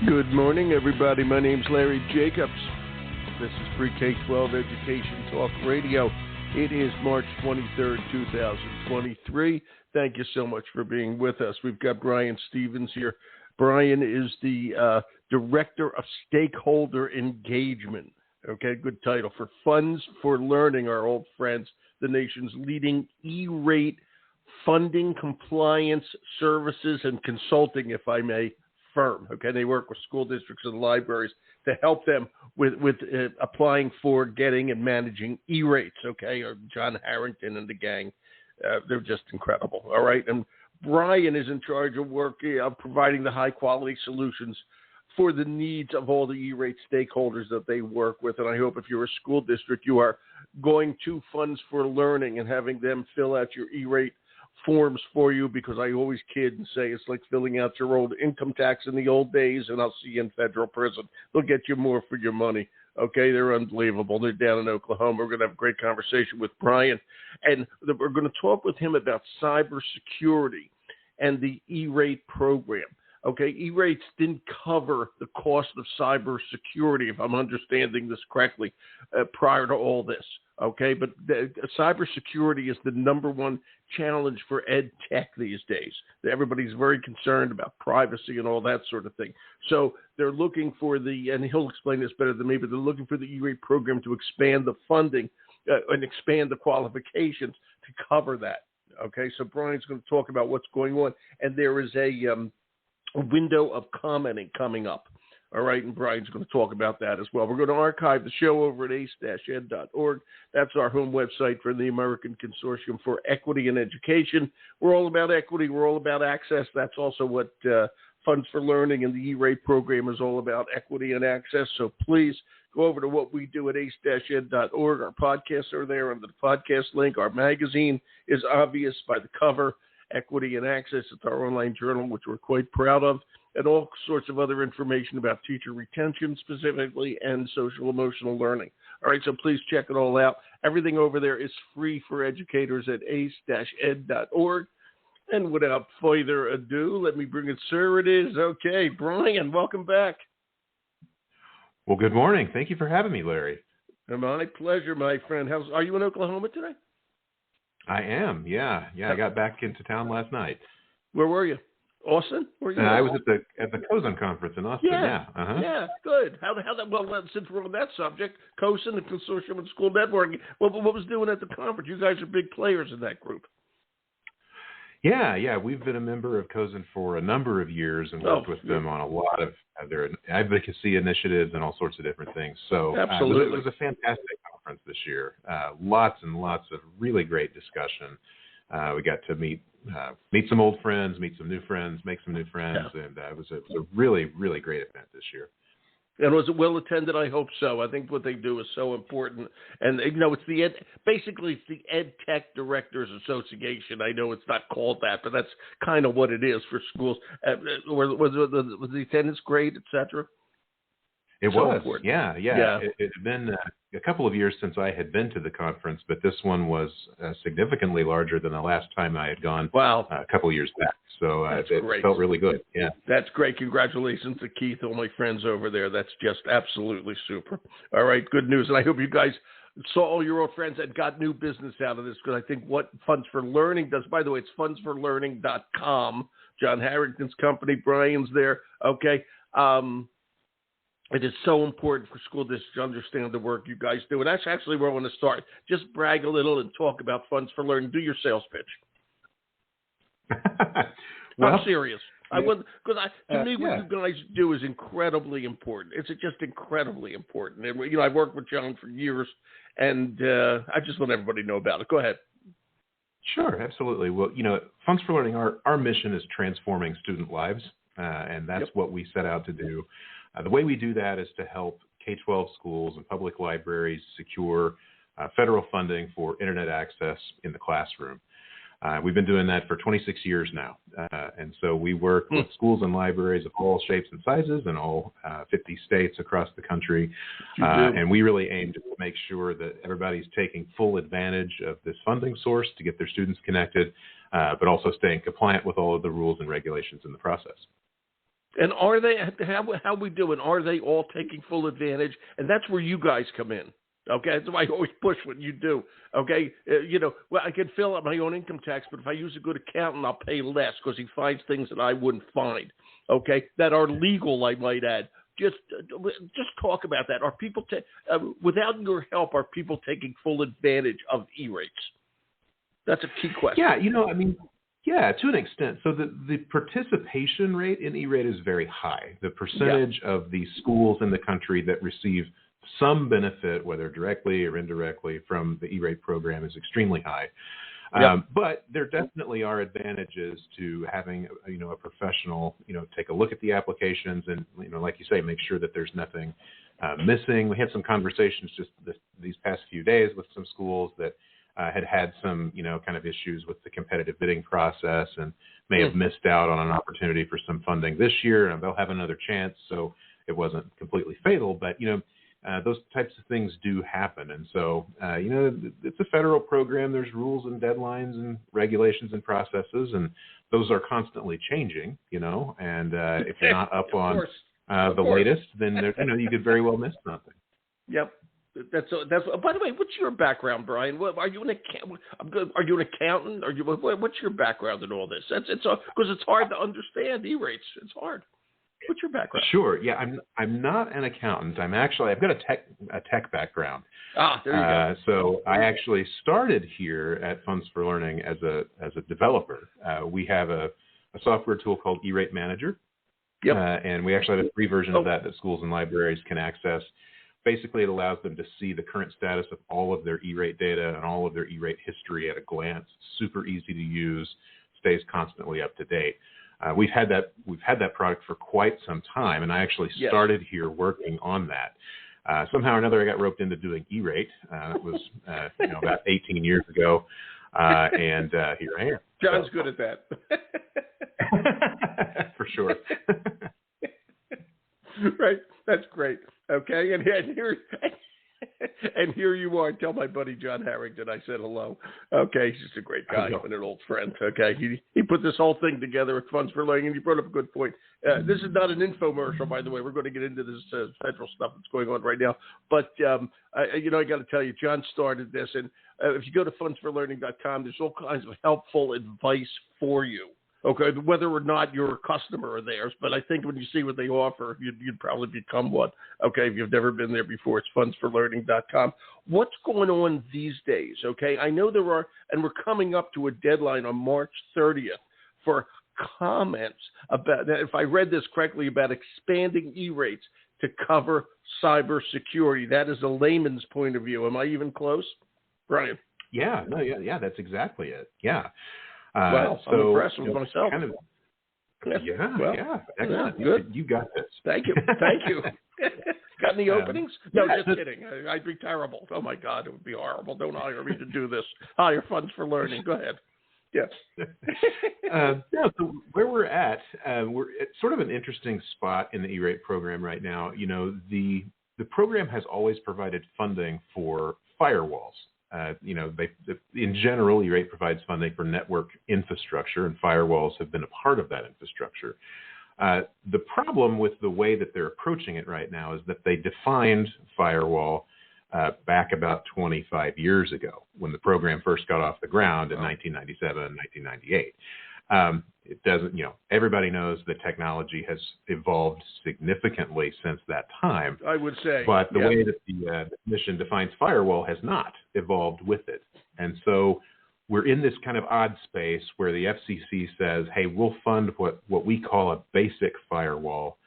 Good morning, everybody. My name's Larry Jacobs. This is Pre-K-12 Education Talk Radio. It is March 23rd, 2023. Thank you so much for being with us. We've got Brian Stevens here. Brian is the Director of Stakeholder Engagement. Okay, good title. For Funds for Learning, our old friends, the nation's leading E-rate funding, compliance, services, and consulting, if I may, firm. Okay, they work with school districts and libraries to help them with applying for, getting, and managing E-rates. Okay, or John Harrington and the gang, they're just incredible. All right, and Brian is in charge of working of providing the high quality solutions for the needs of all the E-rate stakeholders that they work with. And I hope if you're a school district, you are going to Funds for Learning and having them fill out your E-rate forms for you, because I always kid and say it's like filling out your old income tax in the old days, and I'll see you in federal prison. They'll get you more for your money. Okay, they're unbelievable. They're down in Oklahoma. We're going to have a great conversation with Brian, and we're going to talk with him about cybersecurity and the E-rate program. Okay, E-rates didn't cover the cost of cybersecurity, if I'm understanding this correctly, prior to all this. Okay, but cybersecurity is the number one challenge for ed tech these days. Everybody's very concerned about privacy and all that sort of thing. So they're looking for and he'll explain this better than me, but they're looking for the E-rate program to expand the funding and expand the qualifications to cover that. Okay, so Brian's going to talk about what's going on, and there is a window of commenting coming up. All right, and Brian's going to talk about that as well. We're going to archive the show over at ace-ed.org. That's our home website for the American Consortium for Equity in Education. We're all about equity. We're all about access. That's also what Funds for Learning and the E-rate program is all about, equity and access. So please go over to what we do at ace-ed.org. Our podcasts are there under the podcast link. Our magazine is obvious by the cover, Equity and Access. It's our online journal, which we're quite proud of, and all sorts of other information about teacher retention specifically and social emotional learning. All right, so please check it all out. Everything over there is free for educators at ace-ed.org. And without further ado, let me bring it, sir. It is. Okay, Brian, welcome back. Well, good morning. Thank you for having me, Larry. My pleasure, my friend. Are you in Oklahoma today? I am, yeah. I got back into town last night. Where were you? Austin? I was at the COSN conference in Austin. Yeah. Yeah, good. How that? Well, since we're on that subject, COSN, the Consortium of School Networking. What was doing at the conference? You guys are big players in that group. Yeah. We've been a member of COSN for a number of years and worked with them on a lot of their advocacy initiatives and all sorts of different things. So absolutely, it was a fantastic conference this year. Lots and lots of really great discussion. We got to meet some old friends, meet some new friends, make some new friends, and it was a really, really great event this year. And was it well attended? I hope so. I think what they do is so important. And it's basically it's the Ed Tech Directors Association. I know it's not called that, but that's kind of what it is for schools. Was the attendance great, et cetera? It was, yeah. It had been a couple of years since I had been to the conference, but this one was significantly larger than the last time I had gone. Wow. A couple of years back. So it felt really good. Yeah. That's great. Congratulations to Keith, all my friends over there. That's just absolutely super. All right, good news. And I hope you guys saw all your old friends and got new business out of this, because I think what Funds for Learning does, by the way, it's fundsforlearning.com, John Harrington's company. Brian's there. Okay. It is so important for school districts to understand the work you guys do. And that's actually where I want to start. Just brag a little and talk about Funds for Learning. Do your sales pitch. Well, I'm serious. I would, because to me, what you guys do is incredibly important. It's just incredibly important. And I've worked with John for years, and I just want everybody to know about it. Go ahead. Sure, absolutely. Well, Funds for Learning, our mission is transforming student lives, and that's what we set out to do. The way we do that is to help K-12 schools and public libraries secure federal funding for internet access in the classroom. We've been doing that for 26 years now. And so we work with schools and libraries of all shapes and sizes in all 50 states across the country. And we really aim to make sure that everybody's taking full advantage of this funding source to get their students connected, but also staying compliant with all of the rules and regulations in the process. And are they, how we doing? Are they all taking full advantage? And that's where you guys come in. Okay, that's why I always push what you do. Okay, well, I can fill out my own income tax, but if I use a good accountant, I'll pay less because he finds things that I wouldn't find. Okay, that are legal, I might add. Just talk about that. Are people without your help? Are people taking full advantage of E-rates? That's a key question. Yeah, yeah, to an extent. So the participation rate in E-rate is very high. The percentage of the schools in the country that receive some benefit, whether directly or indirectly, from the E-rate program is extremely high. But there definitely are advantages to having, a professional, take a look at the applications and, like you say, make sure that there's nothing missing. We had some conversations just these past few days with some schools that had some, kind of issues with the competitive bidding process and may have missed out on an opportunity for some funding this year, and they'll have another chance. So it wasn't completely fatal, but, those types of things do happen. And so, it's a federal program. There's rules and deadlines and regulations and processes, and those are constantly changing, and if you're not up on the latest, then, you could very well miss something. Yep. That's. By the way, what's your background, Brian? Are you an accountant? Are you an accountant? What's your background in all this? It's because it's hard to understand E-rates. It's hard. What's your background? Sure. Yeah, I'm not an accountant. I've got a tech background. There you go. So I actually started here at Funds for Learning as a developer. We have a software tool called E-Rate Manager. Yep. And we actually have a free version of that schools and libraries can access. Basically, it allows them to see the current status of all of their E-rate data and all of their E-rate history at a glance. Super easy to use, stays constantly up to date. We've had that product for quite some time, and I actually started here working on that. Somehow or another, I got roped into doing E-rate. It was about 18 years ago, and here I am. John's good at that. For sure. Right. That's great. Okay. And here you are. Tell my buddy John Harrington I said hello. Okay. He's just a great guy and an old friend. Okay. He put this whole thing together at Funds for Learning, and you brought up a good point. This is not an infomercial, by the way. We're going to get into this federal stuff that's going on right now. But, I got to tell you, John started this. And if you go to fundsforlearning.com, there's all kinds of helpful advice for you. Okay, whether or not you're a customer of theirs, but I think when you see what they offer, you'd probably become one. Okay, if you've never been there before, it's fundsforlearning.com. What's going on these days? Okay, I know there are, and we're coming up to a deadline on March 30th for comments about, if I read this correctly, about expanding E-rates to cover cybersecurity. That is a layman's point of view. Am I even close, Brian? Yeah, that's exactly it. Yeah. Wow, I'm impressed with myself. Excellent. Good. You got this. Thank you. Got any openings? No, just kidding. I'd be terrible. Oh, my God, it would be horrible. Don't hire me to do this. Hire Funds for Learning. Go ahead. Yes. So where we're at sort of an interesting spot in the E-rate program right now. The program has always provided funding for firewalls. In general, E-rate provides funding for network infrastructure, and firewalls have been a part of that infrastructure. The problem with the way that they're approaching it right now is that they defined firewall back about 25 years ago when the program first got off the ground in 1997 and 1998. It doesn't, everybody knows that technology has evolved significantly since that time. I would say. But the way that the mission defines firewall has not evolved with it. And so we're in this kind of odd space where the FCC says, hey, we'll fund what we call a basic firewall,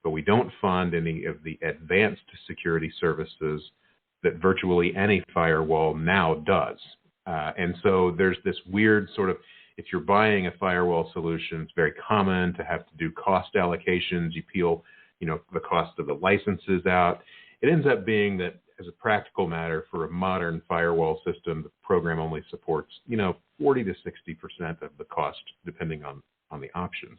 but we don't fund any of the advanced security services that virtually any firewall now does. And so there's this weird sort of, if you're buying a firewall solution, it's very common to have to do cost allocations. You peel, the cost of the licenses out. It ends up being that, as a practical matter, for a modern firewall system, the program only supports, 40 to 60% of the cost, depending on the options.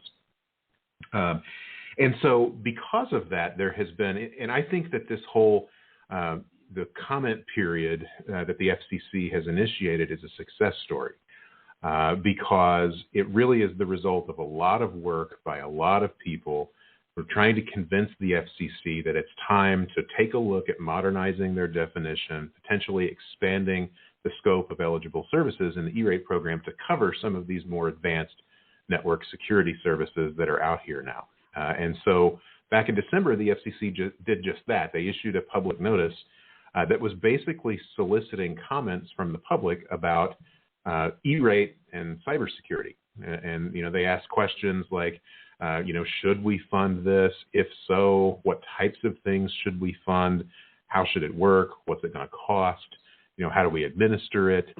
And so because of that, there has been, and I think that this whole, the comment period that the FCC has initiated is a success story. Because it really is the result of a lot of work by a lot of people We're trying to convince the FCC that it's time to take a look at modernizing their definition, potentially expanding the scope of eligible services in the E-rate program to cover some of these more advanced network security services that are out here now. And so back in December, the FCC did just that. They issued a public notice that was basically soliciting comments from the public about E-rate and cybersecurity. And, they asked questions like, should we fund this? If so, what types of things should we fund? How should it work? What's it going to cost? How do we administer it?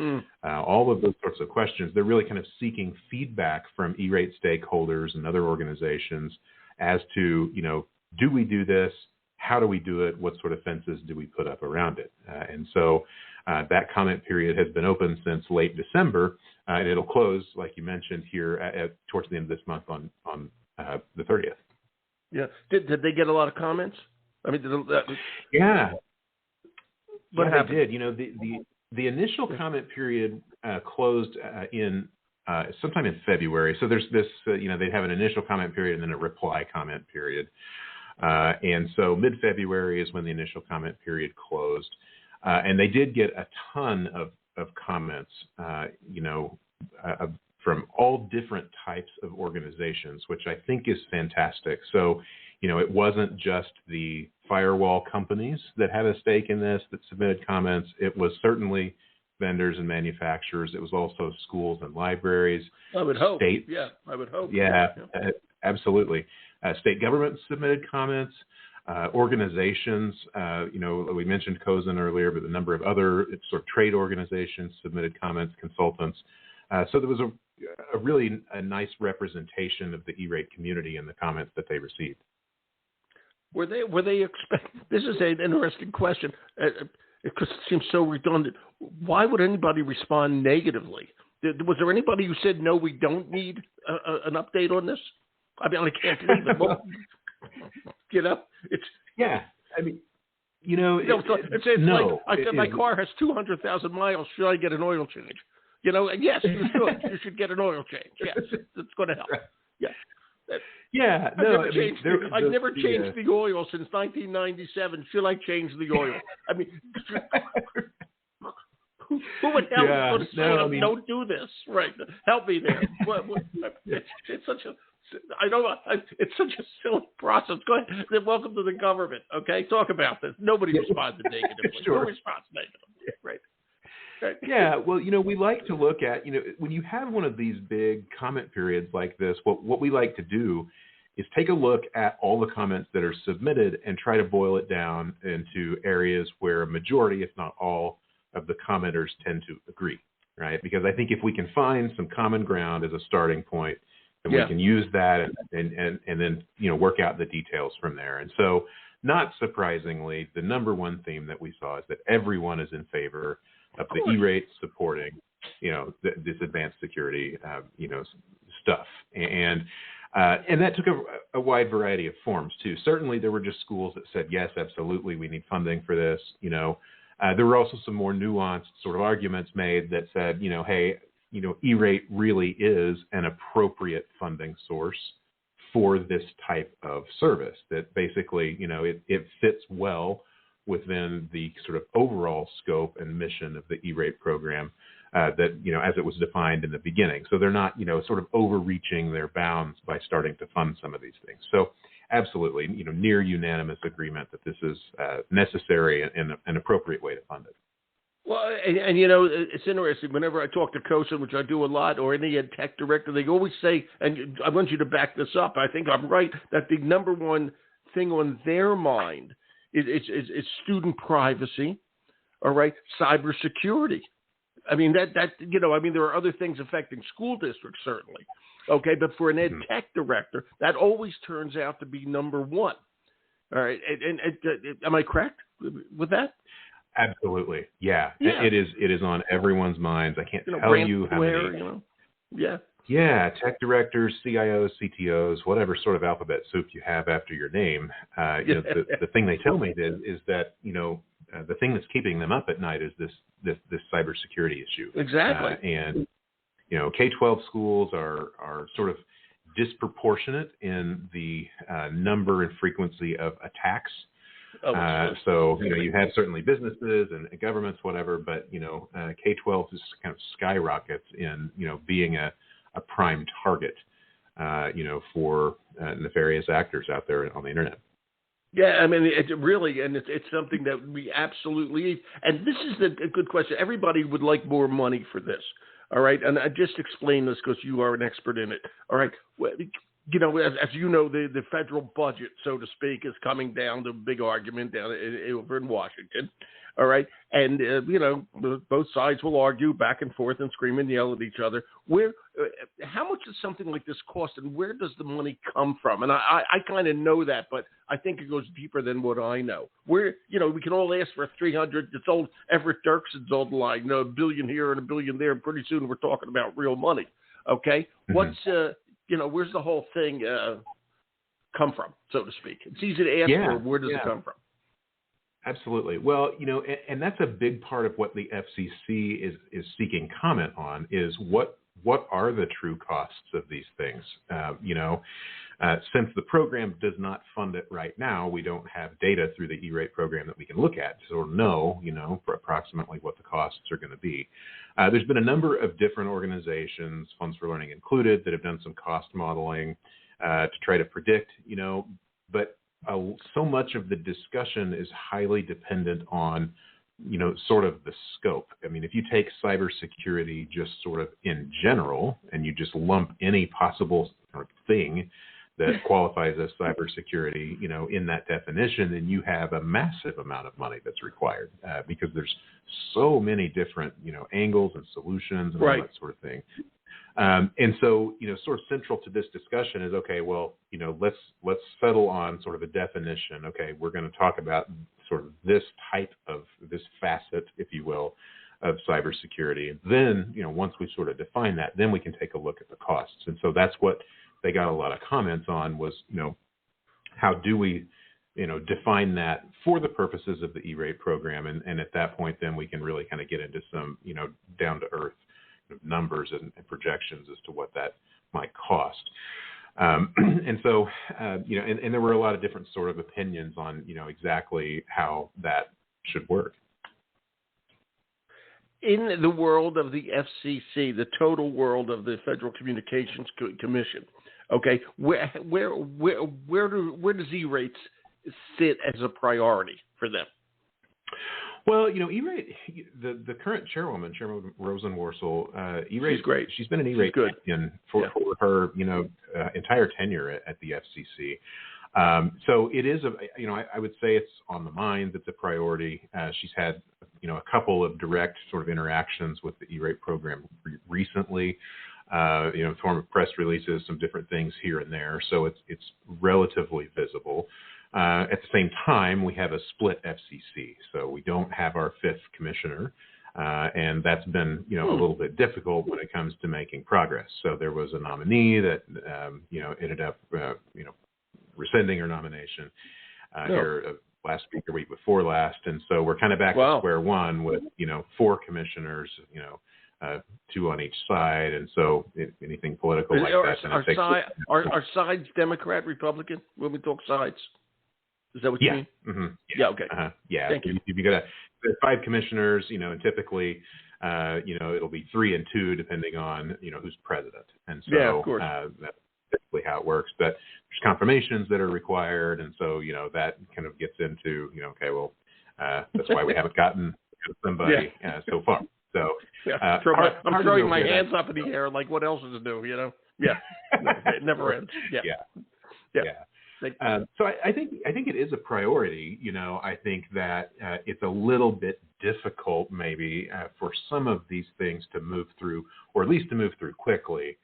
All of those sorts of questions. They're really kind of seeking feedback from E-rate stakeholders and other organizations as to, do we do this? How do we do it? What sort of fences do we put up around it? And so that comment period has been open since late December, and it'll close, like you mentioned, here towards the end of this month on the 30th. Yeah. Did they get a lot of comments? I mean, yeah. What happened? They did. The initial comment period closed in sometime in February. So there's this, they have an initial comment period and then a reply comment period. And so mid-February is when the initial comment period closed. And they did get a ton of comments, from all different types of organizations, which I think is fantastic. So, it wasn't just the firewall companies that had a stake in this that submitted comments. It was certainly vendors and manufacturers. It was also schools and libraries. I would hope. States. Yeah, I would hope. Yeah. Absolutely. State governments submitted comments. Organizations, we mentioned COSN earlier, but a number of other sort of trade organizations submitted comments, consultants. So there was a really nice representation of the E-rate community in the comments that they received. Were they this is an interesting question. It seems so redundant. Why would anybody respond negatively? Was there anybody who said, no, we don't need an update on this? I mean, I can't believe it. It's yeah. I mean, my car has 200,000 miles. Should I get an oil change? Yes, you should. You should get an oil change. Yes, it's going to help. Yeah. Yeah. I've never changed the oil since 1997. Should I change the oil? I mean, who would help? Don't do this. Right? Help me there. It's such a. I don't know. It's such a silly process. Go ahead. Welcome to the government. Okay, talk about this. Nobody responded negatively. Sure. Who responds negatively? Right. Yeah, well, we like to look at, when you have one of these big comment periods like this, what we like to do is take a look at all the comments that are submitted and try to boil it down into areas where a majority, if not all, of the commenters tend to agree, right? Because I think if we can find some common ground as a starting point, then we can use that and then, work out the details from there. And so, not surprisingly, the number one theme that we saw is that everyone is in favor of the E-rate supporting, this advanced security, stuff. And that took a wide variety of forms too. Certainly there were just schools that said, yes, absolutely, we need funding for this. There were also some more nuanced sort of arguments made that said, hey, E-rate really is an appropriate funding source for this type of service that basically, it fits well within the sort of overall scope and mission of the E-rate program that, as it was defined in the beginning. So they're not, sort of overreaching their bounds by starting to fund some of these things. So absolutely, near unanimous agreement that this is necessary and an appropriate way to fund it. Well, and it's interesting. Whenever I talk to COSN, which I do a lot, or any ed tech director, they always say, and I want you to back this up, I think I'm right, that the number one thing on their mind is student privacy, all right, cybersecurity. I mean, that there are other things affecting school districts, certainly, okay, but for an ed tech director, that always turns out to be number one, all right, and am I correct with that? Absolutely. Yeah. It is on everyone's minds. I can't tell you how many. Yeah. Tech directors, CIOs, CTOs, whatever sort of alphabet soup you have after your name. The thing they tell me is that, the thing that's keeping them up at night is this cybersecurity issue. Exactly. And K-12 schools are sort of disproportionate in the number and frequency of attacks. So, you have certainly businesses and governments, whatever, but, K-12 just kind of skyrockets in, being a prime target, for nefarious actors out there on the internet. Yeah, I mean, it really, and it's something that we absolutely need. And this is a good question. Everybody would like more money for this, all right? And I just explain this because you are an expert in it, all right? Well, as you know, the federal budget, so to speak, is coming down to a big argument down over in Washington, all right? And, both sides will argue back and forth and scream and yell at each other. How much does something like this cost, and where does the money come from? And I kind of know that, but I think it goes deeper than what I know. We can all ask for 300. It's old Everett Dirksen's old line, $1 billion here and $1 billion there, and pretty soon we're talking about real money, okay? Mm-hmm. What's where's the whole thing come from, so to speak? It's easy to ask for. Where does it come from? Absolutely. Well, and that's a big part of what the FCC is seeking comment on is what are the true costs of these things? Since the program does not fund it right now, we don't have data through the E-rate program that we can look at to know, for approximately what the costs are going to be. There's been a number of different organizations, Funds for Learning included, that have done some cost modeling to try to predict, but so much of the discussion is highly dependent on, sort of the scope. I mean, if you take cybersecurity just sort of in general, and you just lump any possible thing that qualifies as cybersecurity, in that definition, then you have a massive amount of money that's required because there's so many different, angles and solutions and all that sort of thing. And so, sort of central to this discussion is, okay, well, let's settle on sort of a definition. Okay, we're going to talk about sort of this type of this facet, if you will, of cybersecurity. And then, once we sort of define that, then we can take a look at the costs. And so that's what they got a lot of comments on was, how do we, define that for the purposes of the E-rate program. And at that point, then we can really kind of get into some, down to earth numbers and projections as to what that might cost. And so, and there were a lot of different sort of opinions on, exactly how that should work. In the world of the FCC, the total world of the Federal Communications Commission, okay, where does E-rates sit as a priority for them? Well, E-rate, the current chairwoman Rosenworcel, E-rate, she's great. She's been an E-rate champion for her, entire tenure at the FCC. So it is I would say it's on the mind. It's a priority. She's had, a couple of direct sort of interactions with the E-rate program recently, in the form of press releases, some different things here and there. So it's relatively visible. At the same time, we have a split FCC, so we don't have our fifth commissioner, and that's been, a little bit difficult when it comes to making progress. So there was a nominee that, ended up, rescinding her nomination here last week or week before last, and so we're kind of back to square one with, 4 commissioners, 2 on each side, and so anything political like that. Are sides Democrat, Republican when we talk sides? Is that what you mean? Mm-hmm. Yeah. Okay. Yeah. Thank you. You got 5 commissioners, and typically, it'll be 3 and 2 depending on, who's president. And so of course. That's typically how it works. But there's confirmations that are required, and so that kind of gets into, okay, well, that's why we haven't gotten somebody so far. So I'm throwing my hands up in the air like, what else is new? Yeah. It never ends. Yeah. So I think it is a priority. I think that it's a little bit difficult maybe for some of these things to move through, or at least to move through quickly,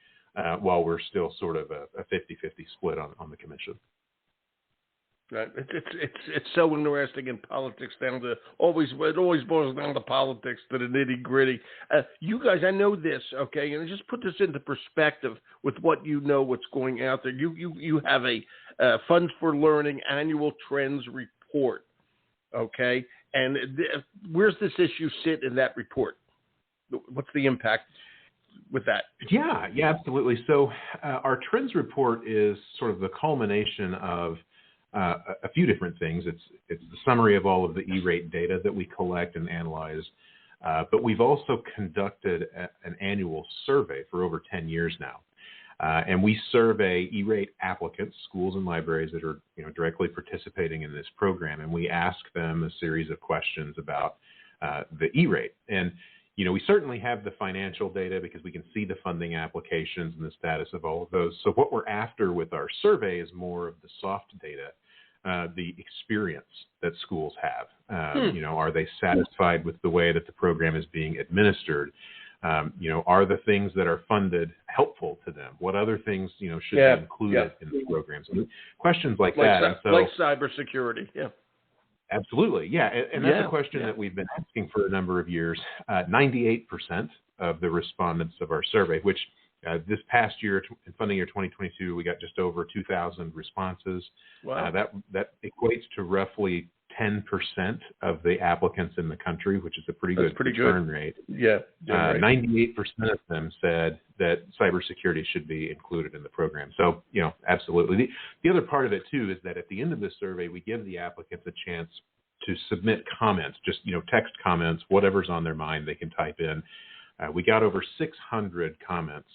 while we're still sort of a 50-50 split on the commission. Right. It's so interesting in politics it always boils down to politics, to the nitty gritty. You guys, I know this, okay, and just put this into perspective with what what's going out there. You have a Funds for Learning annual trends report, okay, and where's this issue sit in that report? What's the impact with that. Yeah, absolutely. So our trends report is sort of the culmination of a few different things. It's the summary of all of the E-rate data that we collect and analyze, but we've also conducted an annual survey for over 10 years now. And we survey E-rate applicants, schools and libraries that are directly participating in this program, and we ask them a series of questions about the E-rate. And we certainly have the financial data because we can see the funding applications and the status of all of those. So what we're after with our survey is more of the soft data, the experience that schools have. Are they satisfied with the way that the program is being administered? Are the things that are funded helpful to them? What other things, should be included in the program? So questions like that. Like cybersecurity, yeah. Absolutely, yeah. And that's a question that we've been asking for a number of years. 98% of the respondents of our survey, which this past year, in funding year 2022, we got just over 2,000 responses. Wow. That equates to roughly 10% of the applicants in the country, which is a pretty good return rate. Yeah. 98% of them said that cybersecurity should be included in the program. So, absolutely. The other part of it, too, is that at the end of the survey, we give the applicants a chance to submit comments, just, text comments, whatever's on their mind, they can type in. We got over 600 comments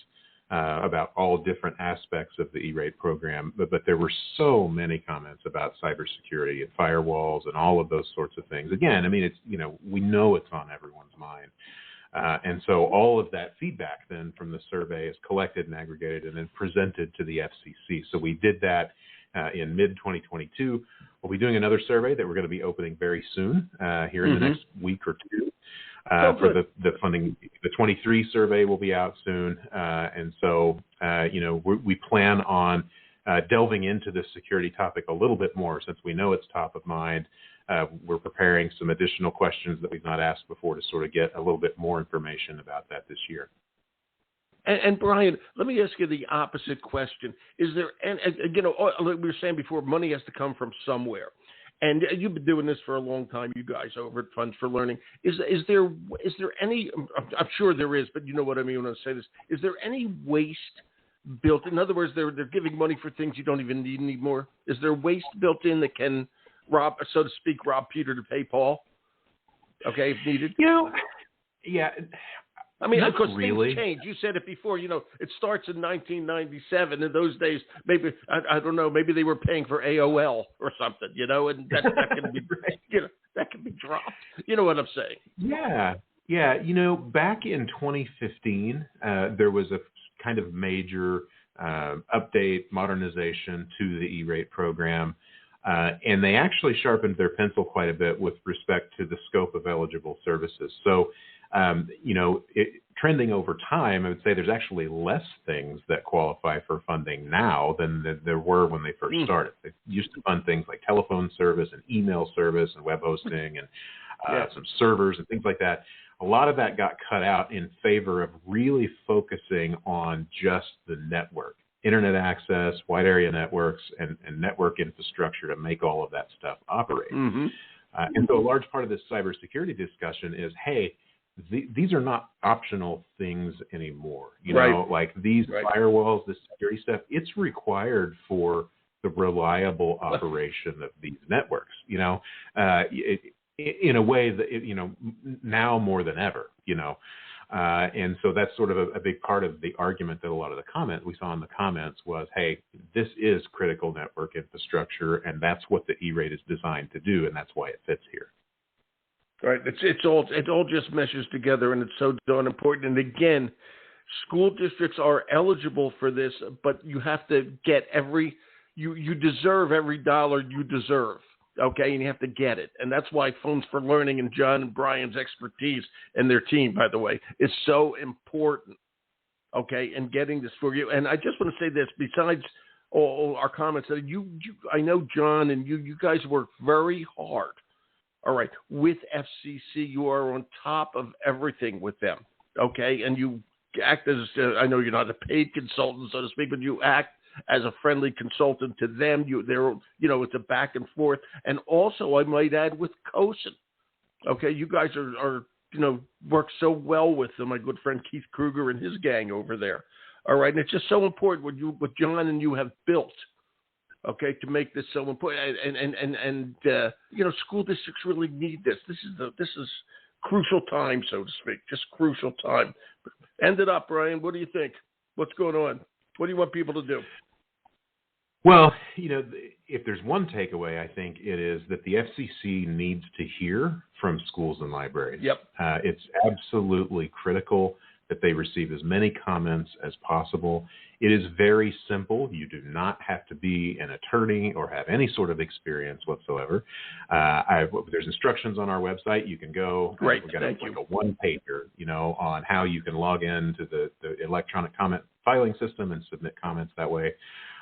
about all different aspects of the E-rate program, but there were so many comments about cybersecurity and firewalls and all of those sorts of things. Again, I mean, it's we know it's on everyone's mind, and so all of that feedback then from the survey is collected and aggregated and then presented to the FCC. So we did that in mid-2022. We'll be doing another survey that we're going to be opening very soon here in the next week or two. For the funding, the 23 survey will be out soon, and so we plan on delving into this security topic a little bit more since we know it's top of mind. We're preparing some additional questions that we've not asked before to sort of get a little bit more information about that this year. And Brian, let me ask you the opposite question: is there, and like we were saying before, money has to come from somewhere. And you've been doing this for a long time, you guys, over at Funds for Learning. Is there any? I'm sure there is, but you know what I mean when I say this. Is there any waste built? In other words, they're giving money for things you don't even need anymore. Is there waste built in that can rob Peter to pay Paul? Okay, if needed. Yeah. I mean, not because really. Things change. You said it before. It starts in 1997. In those days, maybe I don't know. Maybe they were paying for AOL or something. And that can be that can be dropped. You know what I'm saying? Yeah. Back in 2015, there was a kind of major update, modernization to the E-rate program, and they actually sharpened their pencil quite a bit with respect to the scope of eligible services. So. Trending over time, I would say there's actually less things that qualify for funding now than there were when they first started. They used to fund things like telephone service and email service and web hosting and some servers and things like that. A lot of that got cut out in favor of really focusing on just the network, internet access, wide area networks, and network infrastructure to make all of that stuff operate. And so a large part of this cybersecurity discussion is, hey, these are not optional things anymore. Like these firewalls, this security stuff, it's required for the reliable operation of these networks, in a way that, now more than ever, and so that's sort of a big part of the argument that a lot of the comment we saw in the comments was, hey, this is critical network infrastructure, and that's what the E-rate is designed to do, and that's why it fits here. Right. It all just meshes together, and it's so darn important. And again, school districts are eligible for this, but you have to get you deserve every dollar you deserve. Okay, and you have to get it, and that's why Funds for Learning and John and Brian's expertise and their team, by the way, is so important. Okay, and getting this for you. And I just want to say this: besides all our comments, that I know John and you guys work very hard. All right, with FCC, you are on top of everything with them, okay? And you act as, I know you're not a paid consultant, so to speak, but you act as a friendly consultant to them. It's a back and forth. And also, I might add, with COSIN, okay? You guys are work so well with my good friend Keith Kruger and his gang over there. All right, and it's just so important what John and you have built. Okay, to make this so important, and school districts really need this. This is crucial time, so to speak, just crucial time. End it up, Brian. What do you think? What's going on? What do you want people to do? Well, if there's one takeaway, I think it is that the FCC needs to hear from schools and libraries. Yep. It's absolutely critical that they receive as many comments as possible. It is very simple. You do not have to be an attorney or have any sort of experience whatsoever. There's instructions on our website. You can go. Great. We've got Thank a you. one-pager, on how you can log into the electronic comment filing system and submit comments that way.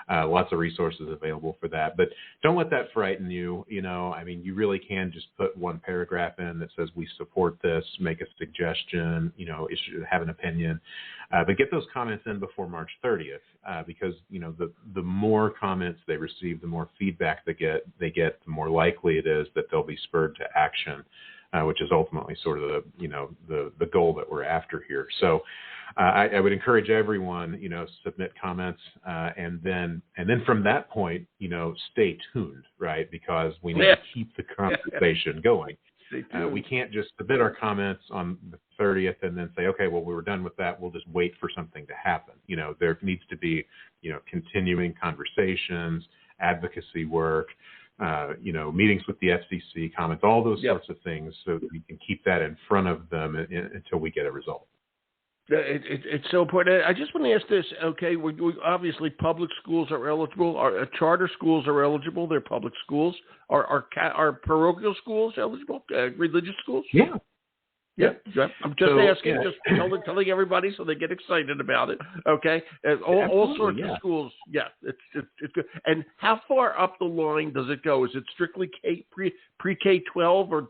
Lots of resources available for that. But don't let that frighten you. You really can just put one paragraph in that says we support this, make a suggestion, have an opinion. But get those comments in before March 30th because, the more comments they receive, the more feedback they get, the more likely it is that they'll be spurred to action, which is ultimately sort of the goal that we're after here. So I would encourage everyone, submit comments, and then from that point, stay tuned, right? Because we need to keep the conversation going. We can't just submit our comments on the 30th and then say, okay, well, we were done with that. We'll just wait for something to happen. There needs to be, continuing conversations, advocacy work, meetings with the FCC, comments, all those sorts of things, so that we can keep that in front of them until we get a result. It's so important. I just want to ask this. Okay, we obviously public schools are eligible. Our charter schools are eligible. They're public schools. Are parochial schools eligible? Religious schools? Yeah. I'm just asking, just telling everybody so they get excited about it. Okay, all sorts of schools. Yeah, it's good. And how far up the line does it go? Is it strictly pre-K-12, or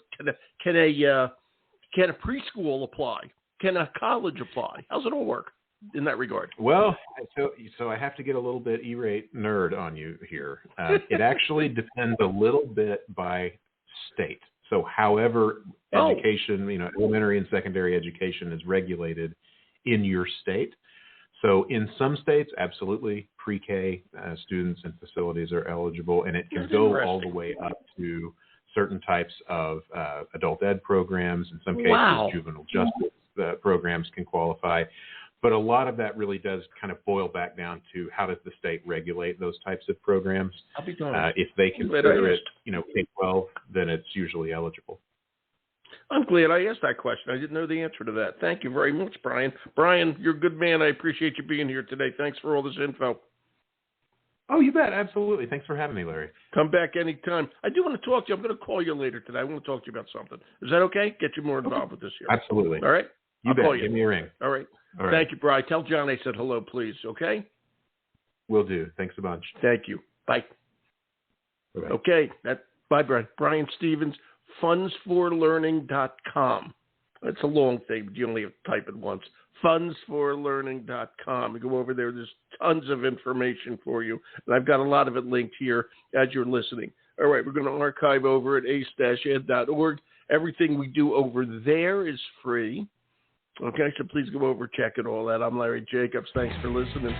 can a preschool apply? Can a college apply? How's it all work in that regard? Well, so I have to get a little bit E-rate nerd on you here. It actually depends a little bit by state. So however education, elementary and secondary education is regulated in your state. So in some states, absolutely, pre-K students and facilities are eligible, and it can go all the way up to certain types of adult ed programs. In some cases, juvenile justice programs can qualify. But a lot of that really does kind of boil back down to how does the state regulate those types of programs. I'll be honest. If they consider it, K-12, then it's usually eligible. I'm glad I asked that question. I didn't know the answer to that. Thank you very much, Brian. Brian, you're a good man. I appreciate you being here today. Thanks for all this info. Oh, you bet. Absolutely. Thanks for having me, Larry. Come back anytime. I do want to talk to you. I'm going to call you later today. I want to talk to you about something. Is that okay? Get you more involved with this here. Absolutely. All right? You bet. Give me a ring. All right. All right. Thank you, Brian. Tell John I said hello, please. Okay? Will do. Thanks a bunch. Thank you. Bye. Bye-bye. Okay. Bye, Brian. Brian Stevens, fundsforlearning.com. That's a long thing, but you only have to type it once. fundsforlearning.com. You go over there. There's tons of information for you. And I've got a lot of it linked here as you're listening. All right. We're going to archive over at ace-ed.org. Everything we do over there is free. Okay, so please go over, check it all out. I'm Larry Jacobs. Thanks for listening.